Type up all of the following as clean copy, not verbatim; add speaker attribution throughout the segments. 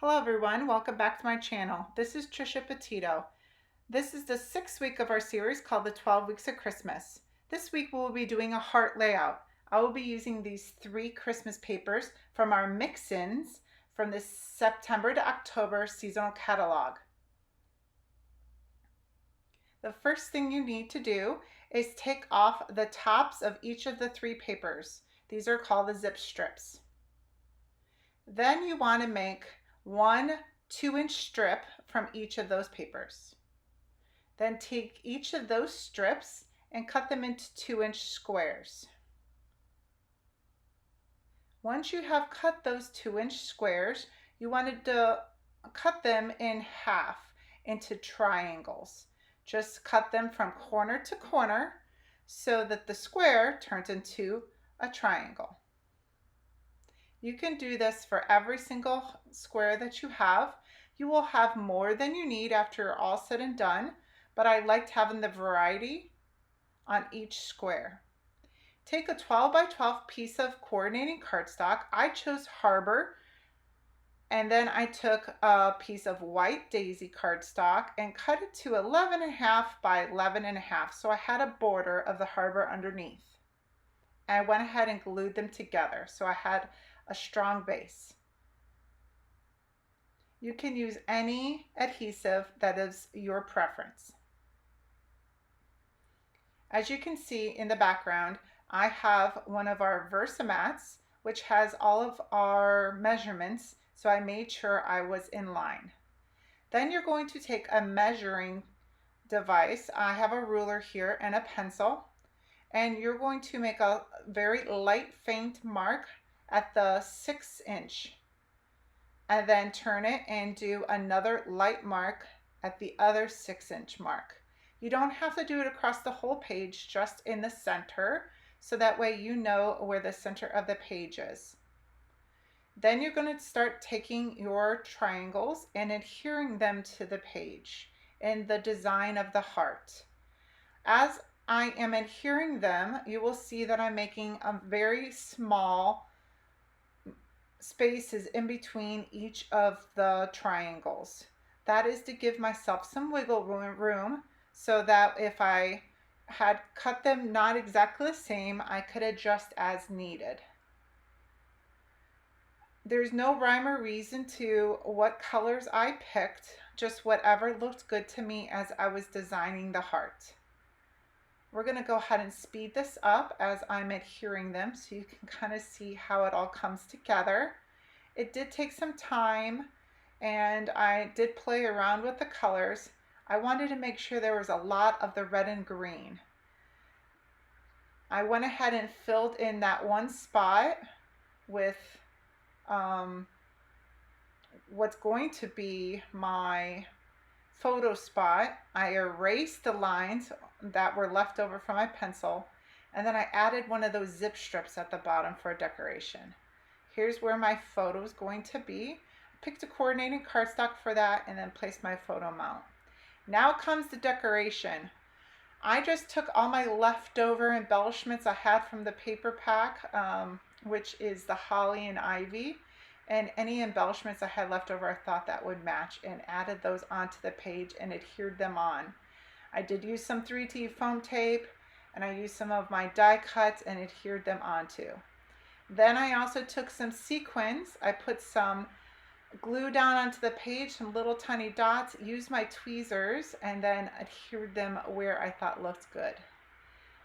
Speaker 1: Hello everyone, welcome back to my channel. This is Trisha Petito. This is the 6th week of our series called the 12 Weeks of Christmas. This week we will be doing a heart layout. I will be using these 3 Christmas papers from our mix-ins from the September to October seasonal catalog. The first thing you need to do is take off the tops of each of the 3 papers. These are called the zip strips. Then you want to make one 2-inch strip from each of those papers. Then take each of those strips and cut them into 2-inch squares. Once you have cut those 2-inch squares, you wanted to cut them in half into triangles. Just cut them from corner to corner so that the square turns into a triangle. You can do this for every single square that you have. You will have more than you need after you're all said and done, but I liked having the variety on each square. Take a 12 by 12 piece of coordinating cardstock. I chose Harbor, and then I took a piece of white daisy cardstock and cut it to 11.5 by 11.5, so I had a border of the Harbor underneath. And I went ahead and glued them together, so I had a strong base. You can use any adhesive that is your preference. As you can see in the background, I have one of our Versamats, which has all of our measurements, so I made sure I was in line. Then you're going to take a measuring device. I have a ruler here and a pencil, and you're going to make a very light, faint mark at the 6-inch, and then turn it and do another light mark at the other 6-inch mark. You don't have to do it across the whole page, just in the center, so that way you know where the center of the page is. Then you're going to start taking your triangles and adhering them to the page in the design of the heart. As I am adhering them, you will see that I'm making a very small spaces in between each of the triangles. That is to give myself some wiggle room so that if I had cut them not exactly the same, I could adjust as needed. There's no rhyme or reason to what colors I picked, just whatever looked good to me as I was designing the heart. We're going to go ahead and speed this up as I'm adhering them so you can kind of see how it all comes together. It did take some time, and I did play around with the colors. I wanted to make sure there was a lot of the red and green. I went ahead and filled in that one spot with what's going to be my photo spot. I erased the lines that were left over from my pencil, and then I added one of those zip strips at the bottom for decoration. Here's where my photo is going to be. I picked a coordinating cardstock for that and then placed my photo mount. Now comes the decoration. I just took all my leftover embellishments I had from the paper pack, which is the holly and ivy, and any embellishments I had left over I thought that would match, and added those onto the page and adhered them on. I did use some 3D foam tape, and I used some of my die cuts and adhered them onto. Then I also took some sequins. I put some glue down onto the page, some little tiny dots, used my tweezers, and then adhered them where I thought looked good.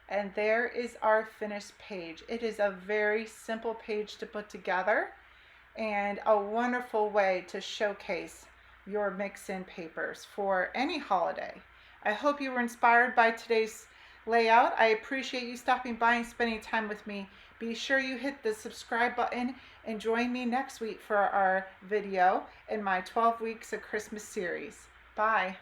Speaker 1: And there is our finished page. It is a very simple page to put together and a wonderful way to showcase your mix-in papers for any holiday. I hope you were inspired by today's layout. I appreciate you stopping by and spending time with me. Be sure you hit the subscribe button and join me next week for our video in my 12 Weeks of Christmas series. Bye.